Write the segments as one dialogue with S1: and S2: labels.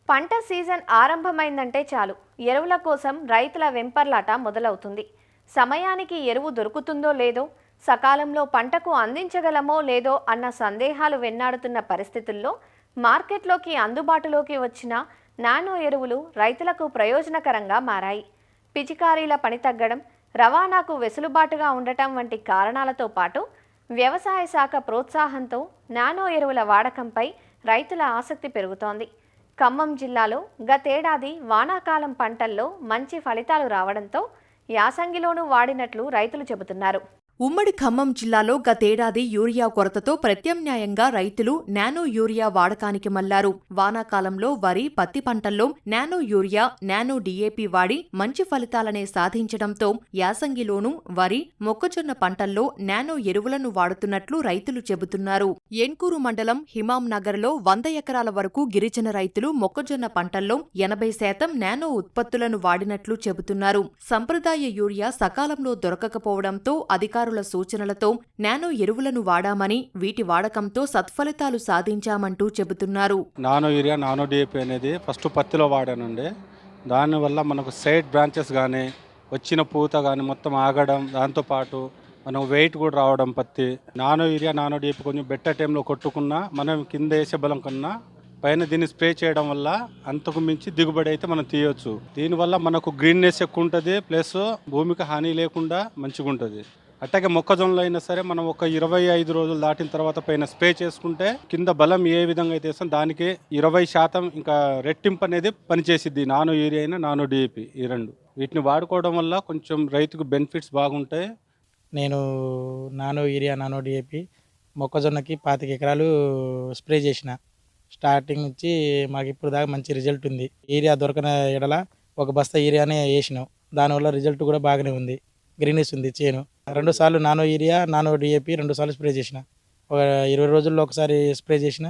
S1: పంట సీజన్ ఆరంభమైందంటే చాలు ఎరువుల కోసం రైతుల వెంపర్లాట మొదలవుతుంది. సమయానికి ఎరువు దొరుకుతుందో లేదో, సకాలంలో పంటకు అందించగలమో లేదో అన్న సందేహాలు వెన్నాడుతున్న పరిస్థితుల్లో మార్కెట్లోకి అందుబాటులోకి వచ్చిన నానో ఎరువులు రైతులకు ప్రయోజనకరంగా మారాయి. పిచికారీల పని తగ్గడం, రవాణాకు వెసులుబాటుగా ఉండటం వంటి కారణాలతో పాటు వ్యవసాయ శాఖ ప్రోత్సాహంతో నానో ఎరువుల వాడకంపై రైతుల ఆసక్తి పెరుగుతోంది. ఖమ్మం జిల్లాలో గతేడాది వానాకాలం పంటల్లో మంచి ఫలితాలు రావడంతో యాసంగిలోనూ వాడినట్లు రైతులు చెబుతున్నారు.
S2: ఉమ్మడి ఖమ్మం జిల్లాలో గతేడాది యూరియా కొరతతో ప్రత్యామ్నాయంగా రైతులు నానో యూరియా వాడకానికి మళ్లారు. వానాకాలంలో వరి, పత్తి పంటల్లో నానో యూరియా, నానో డీఏపీ వాడి మంచి ఫలితాలనే సాధించడంతో యాసంగిలోనూ వరి, మొక్కజొన్న పంటల్లో నానో ఎరువులను వాడుతున్నట్లు రైతులు చెబుతున్నారు. ఎన్కూరు మండలం హిమాం నగర్లో 100 ఎకరాల వరకు గిరిజన రైతులు మొక్కజొన్న పంటల్లో 80% నానో ఉత్పత్తులను వాడినట్లు చెబుతున్నారు. సంప్రదాయ యూరియా సకాలంలో దొరకకపోవడంతో అధికారుల సూచనలతో నానో ఎరువులను వాడామని, వీటి వాడకంతో సత్ఫలితాలు సాధించామంటూ చెబుతున్నారు.
S3: నానో యూరియా, నానో డిఏపి అనేది ఫస్ట్ పత్తిలో వాడానండి. దానివల్ల మనకు సైడ్ బ్రాంచెస్ కానీ, వచ్చిన పూత కానీ మొత్తం ఆగడం, దాంతోపాటు మనం వెయిట్ కూడా రావడం పత్తి. నానో యూరియా, నానో డిఏపి కొంచెం బెటర్ టైంలో కొట్టుకున్నా మనం కింద వేసే బలం కన్నా పైన దీన్ని స్ప్రే చేయడం వల్ల అంతకు మించి దిగుబడి అయితే మనం తీయొచ్చు. దీనివల్ల మనకు గ్రీన్నెస్ ఎక్కువ ఉంటుంది, ప్లస్ భూమికి హాని లేకుండా మంచిగా ఉంటుంది. అట్లాగే మొక్కజొన్నలో అయినా సరే మనం ఒక 25 రోజులు దాటిన తర్వాత పైన స్ప్రే చేసుకుంటే కింద బలం ఏ విధంగా అయితే ఇస్తాం దానికి 20% ఇంకా రెట్టింపు అనేది పనిచేసిద్ది. నానో యూరియా అయినా నానో డిఏపి, ఈ రెండు వీటిని వాడుకోవడం వల్ల కొంచెం రైతుకు బెనిఫిట్స్ బాగుంటాయి.
S4: నేను నానో యూరియా, నానో డిఏపి మొక్కజొన్నకి 25 ఎకరాలు స్ప్రే చేసిన. స్టార్టింగ్ నుంచి మాకు ఇప్పుడు దాకా మంచి రిజల్ట్ ఉంది. యూరియా దొరకన ఎడల ఒక బస్తా యూరియానే వేసినాం. దానివల్ల రిజల్ట్ కూడా బాగానే ఉంది. గ్రీనెస్ ఉంది చేను. 2 సార్లు నానో యూరియా, నానో డిఏపి 2 సార్లు స్ప్రే చేసిన. ఒక 20 రోజుల్లో ఒకసారి స్ప్రే చేసిన,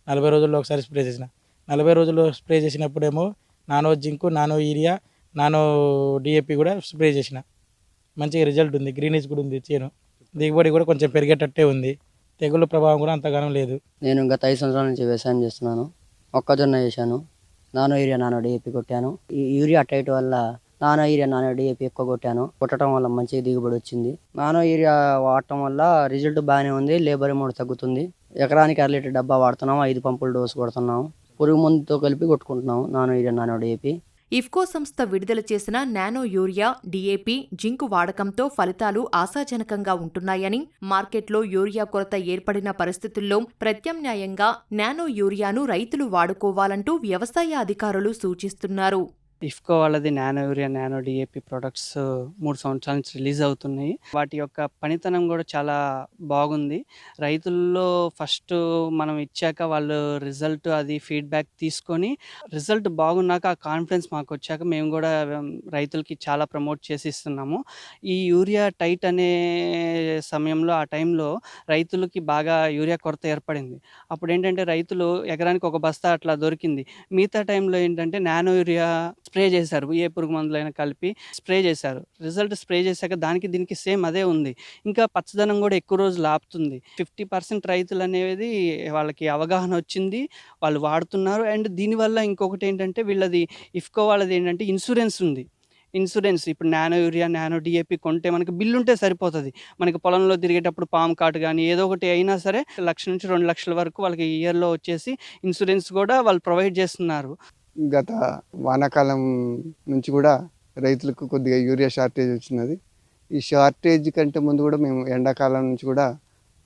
S4: 40 రోజుల్లో ఒకసారి స్ప్రే చేసిన. 40 రోజుల్లో స్ప్రే చేసినప్పుడేమో nano zinc, nano urea, nano DAP కూడా స్ప్రే చేసిన. మంచిగా రిజల్ట్ ఉంది. గ్రీనెస్ కూడా ఉంది చేను. దిగుబడి కూడా కొంచెం పెరిగేటట్టే ఉంది. తెగుళ్ళ ప్రభావం కూడా అంతగానం లేదు.
S5: నేను గత 5 సంవత్సరాల నుంచి వ్యవసాయం చేస్తున్నాను. మొక్కజొన్న వేసాను. నానో యూరియా, నానో డిఏపి కొట్టాను. ఈ యూరియా టైట్ వల్ల నానో యూరియా, నానో డిఏపి ఎక్కువ కొట్టడం వల్ల మంచి దిగుబడి వచ్చింది. నానో యూరియా వాడటం వల్ల రిజల్ట్ బాగానే ఉంది. లేబర్ అమౌంట్ తగ్గుతుంది. ఎకరానికి 1 లీటర్ డబ్బా వాడుతున్నాము. 5 పంపులు డోసు కొడుతున్నాము. పురుగు మందుతో కలిపి కొట్టుకుంటున్నాము nano urea, nano DAP.
S2: IFFCO సంస్థ విడుదల చేసిన నానో యూరియా, డీఏపీ, జింకు వాడకంతో ఫలితాలు ఆశాజనకంగా ఉంటున్నాయని, మార్కెట్లో యూరియా కొరత ఏర్పడిన పరిస్థితుల్లో ప్రత్యామ్నాయంగా నానో యూరియాను రైతులు వాడుకోవాలంటూ వ్యవసాయ అధికారులు సూచిస్తున్నారు.
S6: ఇఫ్కో వాళ్ళది nano urea, nano DAP products 3 సంవత్సరాల నుంచి రిలీజ్ అవుతున్నాయి. వాటి యొక్క పనితనం కూడా చాలా బాగుంది. రైతుల్లో ఫస్ట్ మనం ఇచ్చాక వాళ్ళు రిజల్ట్ అది ఫీడ్బ్యాక్ తీసుకొని రిజల్ట్ బాగున్నాక ఆ కాన్ఫిడెన్స్ మాకు వచ్చాక మేము కూడా రైతులకి చాలా ప్రమోట్ చేసి ఇస్తున్నాము. ఈ యూరియా టైట్ అనే సమయంలో ఆ టైంలో రైతులకి బాగా యూరియా కొరత ఏర్పడింది. అప్పుడు ఏంటంటే రైతులు ఎకరానికి ఒక బస్తా అట్లా దొరికింది. మిగతా టైంలో ఏంటంటే నానో యూరియా స్ప్రే చేశారు. ఏ పురుగు మందులైనా కలిపి స్ప్రే చేశారు. రిజల్ట్ స్ప్రే చేశాక దానికి దీనికి సేమ్ అదే ఉంది. ఇంకా పచ్చదనం కూడా ఎక్కువ రోజులు ఆపుతుంది. 50% రైతులు అనేది వాళ్ళకి అవగాహన వచ్చింది, వాళ్ళు వాడుతున్నారు. అండ్ దీనివల్ల ఇంకొకటి ఏంటంటే వీళ్ళది ఇఫ్కో వాళ్ళది ఏంటంటే ఇన్సూరెన్స్ ఉంది. ఇన్సూరెన్స్ ఇప్పుడు నానో యూరియా, నానో డిఏపి కొంటే మనకి బిల్లు ఉంటే సరిపోతుంది. మనకి పొలంలో తిరిగేటప్పుడు పాము కాటు కానీ ఏదో ఒకటి అయినా సరే 1,00,000 నుంచి 2,00,000 వరకు వాళ్ళకి ఇయర్లో వచ్చేసి ఇన్సూరెన్స్ కూడా వాళ్ళు ప్రొవైడ్ చేస్తున్నారు.
S7: గత వానాకాలం నుంచి కూడా రైతులకు కొద్దిగా యూరియా షార్టేజ్ వచ్చినది. ఈ షార్టేజ్ కంటే ముందు కూడా మేము ఎండాకాలం నుంచి కూడా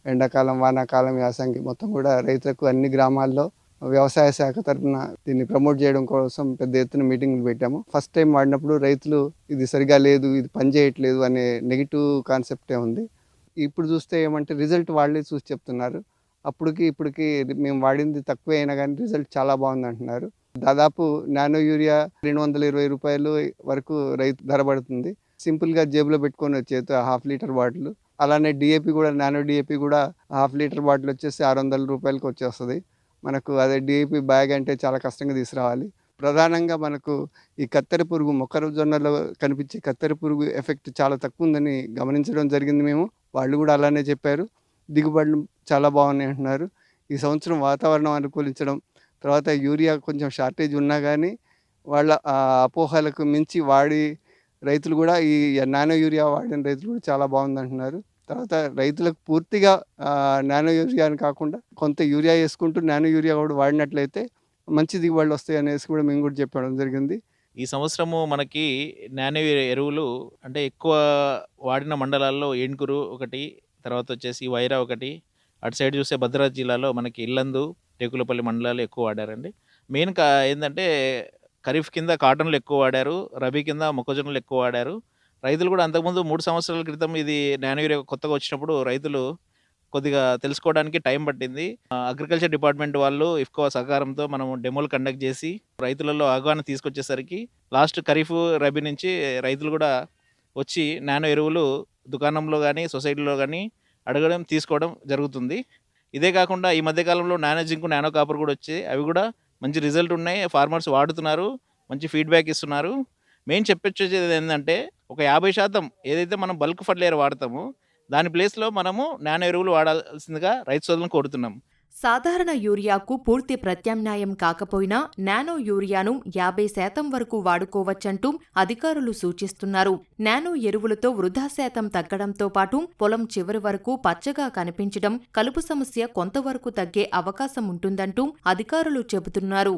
S7: ఎండాకాలం, వానాకాలం, యాసంగి మొత్తం కూడా రైతులకు అన్ని గ్రామాల్లో వ్యవసాయ శాఖ తరఫున దీన్ని ప్రమోట్ చేయడం కోసం పెద్ద ఎత్తున మీటింగ్లు పెట్టాము. ఫస్ట్ టైం వాడినప్పుడు రైతులు ఇది సరిగా లేదు, ఇది పని చేయట్లేదు అనే నెగిటివ్ కాన్సెప్టే ఉంది. ఇప్పుడు చూస్తే ఏమంటే రిజల్ట్ వాళ్ళే చూసి చెప్తున్నారు. ఇప్పటికి మేము వాడింది తక్కువే అయినా కానీ రిజల్ట్ చాలా బాగుంది అంటున్నారు. దాదాపు నానో యూరియా 220 రూపాయలు వరకు రైతు ధర పడుతుంది. సింపుల్గా జేబులో పెట్టుకొని వచ్చేది 1/2 లీటర్ బాటిల్. అలానే డిఏపి కూడా, నానో డిఏపి కూడా 1/2 లీటర్ బాటిల్ వచ్చేసి 600 రూపాయలకి వచ్చేస్తుంది. మనకు అదే డిఏపి బ్యాగ్ అంటే చాలా కష్టంగా తీసుకురావాలి. ప్రధానంగా మనకు ఈ కత్తెర పురుగు, మొక్కజొన్నలో కనిపించే కత్తెర పురుగు ఎఫెక్ట్ చాలా తక్కువ ఉందని గమనించడం జరిగింది మేము. వాళ్ళు కూడా అలానే చెప్పారు. దిగుబడులు చాలా బాగున్నాయి అంటున్నారు. ఈ సంవత్సరం వాతావరణం అనుకూలించడం, తర్వాత యూరియా కొంచెం షార్టేజ్ ఉన్నా కానీ వాళ్ళ అపోహలకు మించి రైతులు కూడా ఈ నానో యూరియా వాడిన రైతులు కూడా చాలా బాగుందంటున్నారు. తర్వాత రైతులకు పూర్తిగా నానో యూరియా అని కాకుండా కొంత యూరియా వేసుకుంటూ నానో యూరియా కూడా వాడినట్లయితే మంచి దిగుబడులు వస్తాయి అనేసి కూడా మేము కూడా చెప్పడం జరిగింది.
S8: ఈ సంవత్సరము మనకి నానో ఎరువులు అంటే ఎక్కువ వాడిన మండలాల్లో ఏన్కూరు ఒకటి, తర్వాత వచ్చేసి వైరా ఒకటి, అటు సైడ్ చూస్తే భద్రాద్రి జిల్లాలో మనకి ఇల్లందు, టేకులపల్లి మండలాలు ఎక్కువ వాడారండి. మెయిన్ ఏంటంటే ఖరీఫ్ కింద కాటన్లు ఎక్కువ వాడారు, రబీ కింద మొక్కజొన్నలు ఎక్కువ వాడారు. రైతులు కూడా అంతకుముందు 3 సంవత్సరాల క్రితం ఇది నానో యూరియా కొత్తగా వచ్చినప్పుడు రైతులు కొద్దిగా తెలుసుకోవడానికి టైం పట్టింది. అగ్రికల్చర్ డిపార్ట్మెంట్ వాళ్ళు ఇఫ్కో సహకారంతో మనం డెమోలు కండక్ట్ చేసి రైతులలో అవగాహన తీసుకొచ్చేసరికి లాస్ట్ ఖరీఫ్ రబీ నుంచి రైతులు కూడా వచ్చి నానో ఎరువులు దుకాణంలో కానీ సొసైటీలో కానీ అడగడం తీసుకోవడం జరుగుతుంది. ఇదే కాకుండా ఈ మధ్యకాలంలో నానో జింక్, నానో కాపర్ కూడా వచ్చి అవి కూడా మంచి రిజల్ట్ ఉన్నాయి. ఫార్మర్స్ వాడుతున్నారు, మంచి ఫీడ్బ్యాక్ ఇస్తున్నారు. మెయిన్ చెప్పొచ్చేది ఏంటంటే ఒక 50% ఏదైతే మనం బల్క్ ఫర్టిలైజర్ వాడతామో దాని ప్లేస్లో మనము నానో ఎరువులు వాడాల్సిందిగా రైతు సోదరులను కోరుతున్నాం.
S2: సాధారణ యూరియాకు పూర్తి ప్రత్యామ్నాయం కాకపోయినా నానో యూరియాను 50% వరకు వాడుకోవచ్చంటూ అధికారులు సూచిస్తున్నారు. నానో ఎరువులతో వృధా శాతం తగ్గడంతో పాటు పొలం చివరి వరకు పచ్చగా కనిపించడం, కలుపు సమస్య కొంతవరకు తగ్గే అవకాశం ఉంటుందంటూ అధికారులు చెబుతున్నారు.